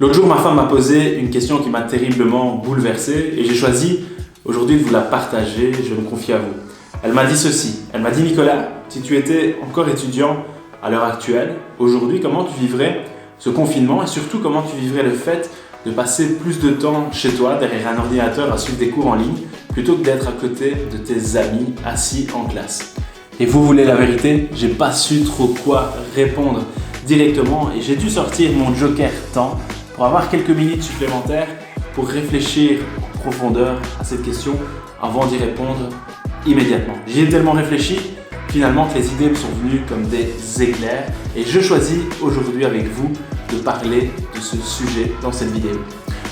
L'autre jour, ma femme m'a posé une question qui m'a terriblement bouleversé et j'ai choisi aujourd'hui de vous la partager. Je me confie à vous. Elle m'a dit ceci. Elle m'a dit: Nicolas, si tu étais encore étudiant à l'heure actuelle, aujourd'hui, comment tu vivrais ce confinement et surtout comment tu vivrais le fait de passer plus de temps chez toi derrière un ordinateur à suivre des cours en ligne plutôt que d'être à côté de tes amis assis en classe. Et vous voulez la vérité? J'ai pas su trop quoi répondre directement et j'ai dû sortir mon joker temps pour avoir quelques minutes supplémentaires pour réfléchir en profondeur à cette question avant d'y répondre immédiatement. J'y ai tellement réfléchi finalement que les idées me sont venues comme des éclairs et je choisis aujourd'hui avec vous de parler de ce sujet dans cette vidéo.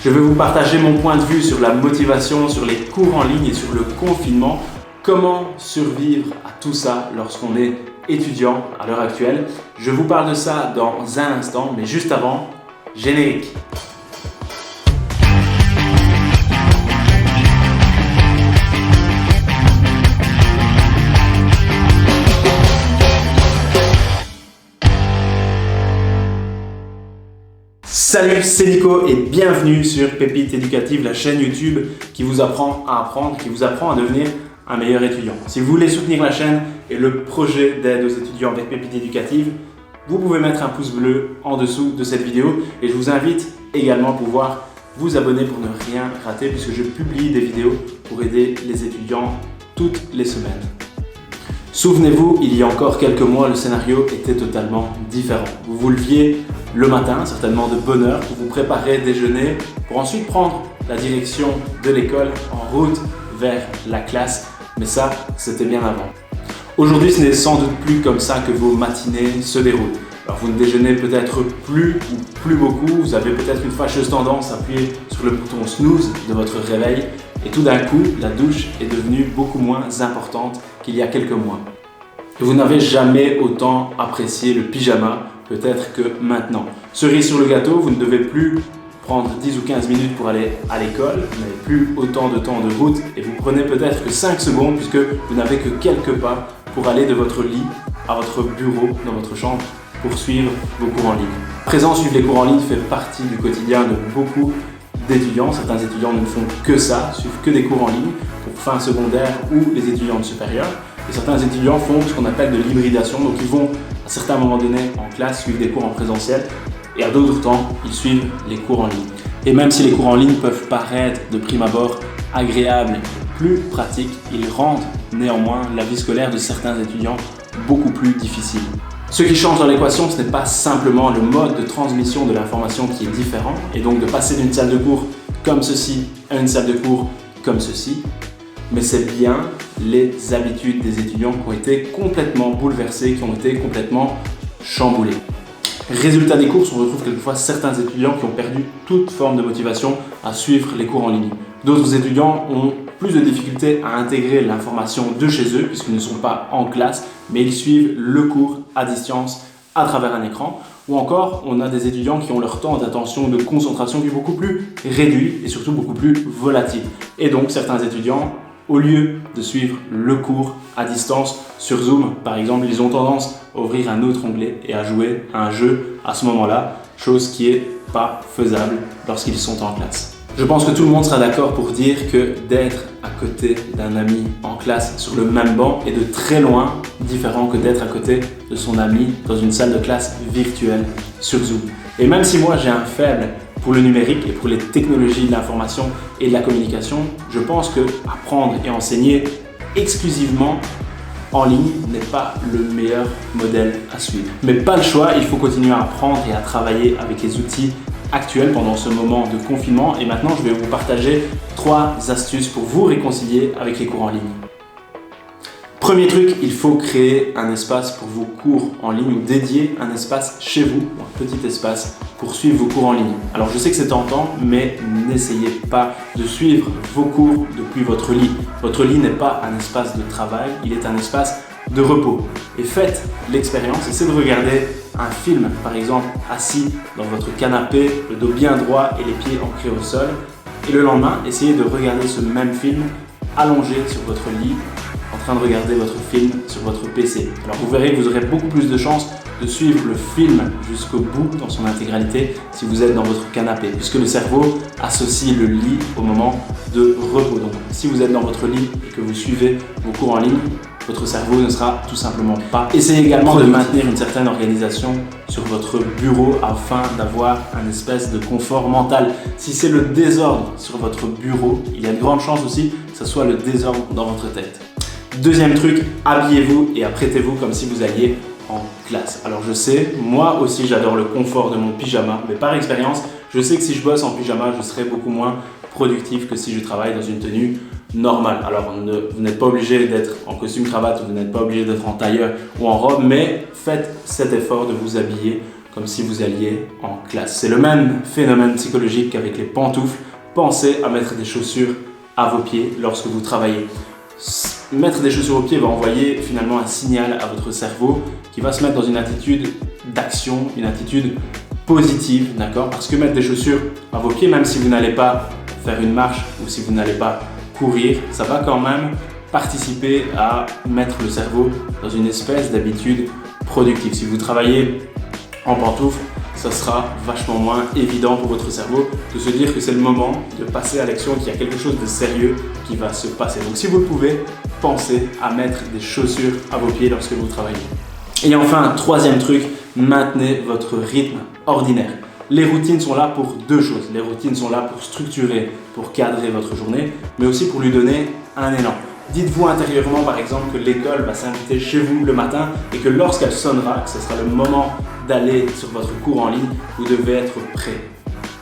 Je vais vous partager mon point de vue sur la motivation, sur les cours en ligne et sur le confinement. Comment survivre à tout ça lorsqu'on est étudiant à l'heure actuelle. Je vous parle de ça dans un instant, mais juste avant, générique. Salut, c'est Nico et bienvenue sur Pépite Éducative, la chaîne YouTube qui vous apprend à apprendre, qui vous apprend à devenir un meilleur étudiant. Si vous voulez soutenir la chaîne et le projet d'aide aux étudiants avec Pépite Éducative, vous pouvez mettre un pouce bleu en dessous de cette vidéo et je vous invite également à pouvoir vous abonner pour ne rien rater puisque je publie des vidéos pour aider les étudiants toutes les semaines. Souvenez-vous, il y a encore quelques mois, le scénario était totalement différent. Vous vous leviez le matin, certainement de bonne heure, pour vous préparer, déjeuner, pour ensuite prendre la direction de l'école en route vers la classe. Mais ça, c'était bien avant. Aujourd'hui, ce n'est sans doute plus comme ça que vos matinées se déroulent. Alors, vous ne déjeunez peut-être plus ou plus beaucoup. Vous avez peut-être une fâcheuse tendance à appuyer sur le bouton snooze de votre réveil. Et tout d'un coup, la douche est devenue beaucoup moins importante qu'il y a quelques mois. Et vous n'avez jamais autant apprécié le pyjama, peut-être que maintenant. Cerise sur le gâteau, vous ne devez plus prendre 10 ou 15 minutes pour aller à l'école, vous n'avez plus autant de temps de route et vous prenez peut-être que 5 secondes puisque vous n'avez que quelques pas pour aller de votre lit à votre bureau dans votre chambre pour suivre vos cours en ligne. À présent, suivre les cours en ligne fait partie du quotidien de beaucoup d'étudiants. Certains étudiants ne font que ça, suivent que des cours en ligne pour fin secondaire ou les étudiants de supérieur. Et certains étudiants font ce qu'on appelle de l'hybridation, donc ils vont à certains moments donnés en classe suivre des cours en présentiel et à d'autres temps, ils suivent les cours en ligne. Et même si les cours en ligne peuvent paraître de prime abord agréables, plus pratiques, ils rendent néanmoins la vie scolaire de certains étudiants beaucoup plus difficile. Ce qui change dans l'équation, ce n'est pas simplement le mode de transmission de l'information qui est différent, et donc de passer d'une salle de cours comme ceci à une salle de cours comme ceci, mais c'est bien les habitudes des étudiants qui ont été complètement bouleversées, qui ont été complètement chamboulées. Résultat des courses, on retrouve quelquefois certains étudiants qui ont perdu toute forme de motivation à suivre les cours en ligne. D'autres étudiants ont plus de difficultés à intégrer l'information de chez eux puisqu'ils ne sont pas en classe, mais ils suivent le cours à distance à travers un écran. Ou encore, on a des étudiants qui ont leur temps d'attention, de concentration qui est beaucoup plus réduit et surtout beaucoup plus volatile. Et donc, certains étudiants, au lieu de suivre le cours à distance sur Zoom, par exemple, ils ont tendance à ouvrir un autre onglet et à jouer à un jeu à ce moment-là, chose qui n'est pas faisable lorsqu'ils sont en classe. Je pense que tout le monde sera d'accord pour dire que d'être à côté d'un ami en classe sur le même banc est de très loin différent que d'être à côté de son ami dans une salle de classe virtuelle sur Zoom. Et même si moi j'ai un faible pour le numérique et pour les technologies de l'information et de la communication, je pense que apprendre et enseigner exclusivement en ligne n'est pas le meilleur modèle à suivre. Mais pas le choix, il faut continuer à apprendre et à travailler avec les outils actuels pendant ce moment de confinement. Et maintenant, je vais vous partager 3 astuces pour vous réconcilier avec les cours en ligne. Premier truc, il faut créer un espace pour vos cours en ligne ou dédier un espace chez vous, un petit espace pour suivre vos cours en ligne. Alors je sais que c'est tentant, mais n'essayez pas de suivre vos cours depuis votre lit. Votre lit n'est pas un espace de travail, il est un espace de repos. Et faites l'expérience, essayez de regarder un film, par exemple, assis dans votre canapé, le dos bien droit et les pieds ancrés au sol. Et le lendemain, essayez de regarder ce même film allongé sur votre lit, en train de regarder votre film sur votre PC. Alors vous verrez que vous aurez beaucoup plus de chances de suivre le film jusqu'au bout dans son intégralité si vous êtes dans votre canapé, puisque le cerveau associe le lit au moment de repos. Donc si vous êtes dans votre lit et que vous suivez vos cours en ligne, votre cerveau ne sera tout simplement pas. Essayez également de maintenir une certaine organisation sur votre bureau afin d'avoir un espèce de confort mental. Si c'est le désordre sur votre bureau, il y a de grandes chances aussi que ce soit le désordre dans votre tête. Deuxième truc, habillez-vous et apprêtez-vous comme si vous alliez en classe. Alors je sais, moi aussi j'adore le confort de mon pyjama, mais par expérience, je sais que si je bosse en pyjama, je serai beaucoup moins productif que si je travaille dans une tenue normale. Alors vous n'êtes pas obligé d'être en costume cravate, vous n'êtes pas obligé d'être en tailleur ou en robe, mais faites cet effort de vous habiller comme si vous alliez en classe. C'est le même phénomène psychologique qu'avec les pantoufles. Pensez à mettre des chaussures à vos pieds lorsque vous travaillez. Mettre des chaussures aux pieds va envoyer finalement un signal à votre cerveau qui va se mettre dans une attitude d'action, une attitude positive, d'accord? Parce que mettre des chaussures à vos pieds, même si vous n'allez pas faire une marche ou si vous n'allez pas courir, ça va quand même participer à mettre le cerveau dans une espèce d'habitude productive. Si vous travaillez en pantoufles, ça sera vachement moins évident pour votre cerveau de se dire que c'est le moment de passer à l'action, qu'il y a quelque chose de sérieux qui va se passer. Donc si vous le pouvez, pensez à mettre des chaussures à vos pieds lorsque vous travaillez. Et enfin, un troisième truc, maintenez votre rythme ordinaire. Les routines sont là pour deux choses. Les routines sont là pour structurer, pour cadrer votre journée, mais aussi pour lui donner un élan. Dites-vous intérieurement par exemple que l'école va s'inviter chez vous le matin et que lorsqu'elle sonnera, que ce sera le moment d'aller sur votre cours en ligne, vous devez être prêt.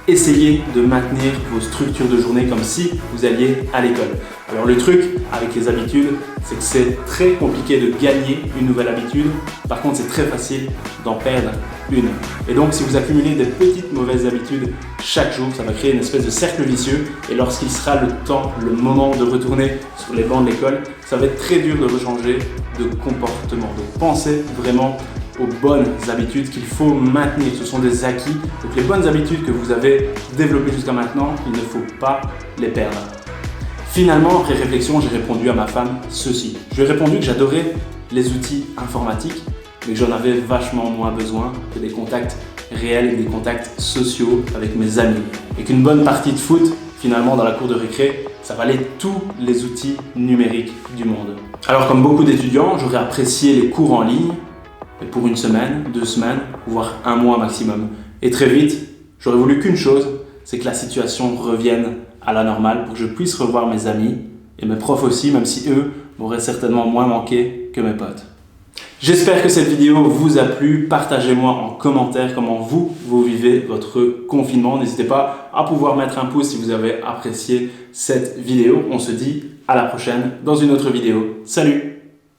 Essayez de maintenir vos structures de journée comme si vous alliez à l'école. Alors le truc avec les habitudes, c'est que c'est très compliqué de gagner une nouvelle habitude. Par contre, c'est très facile d'en perdre une. Et donc, si vous accumulez des petites mauvaises habitudes chaque jour, ça va créer une espèce de cercle vicieux. Et lorsqu'il sera le temps, le moment de retourner sur les bancs de l'école, ça va être très dur de rechanger de comportement. Donc, pensez vraiment aux bonnes habitudes qu'il faut maintenir. Ce sont des acquis. Donc, les bonnes habitudes que vous avez développées jusqu'à maintenant, il ne faut pas les perdre. Finalement, après réflexion, j'ai répondu à ma femme ceci. Je lui ai répondu que j'adorais les outils informatiques, mais que j'en avais vachement moins besoin que des contacts réels et des contacts sociaux avec mes amis. Et qu'une bonne partie de foot, finalement, dans la cour de récré, ça valait tous les outils numériques du monde. Alors, comme beaucoup d'étudiants, j'aurais apprécié les cours en ligne, mais pour une semaine, 2 semaines, voire 1 mois maximum. Et très vite, j'aurais voulu qu'une chose, c'est que la situation revienne à la normale pour que je puisse revoir mes amis et mes profs aussi, même si eux m'auraient certainement moins manqué que mes potes. J'espère que cette vidéo vous a plu. Partagez-moi en commentaire comment vous vivez votre confinement. N'hésitez pas à pouvoir mettre un pouce si vous avez apprécié cette vidéo. On se dit à la prochaine dans une autre vidéo. Salut!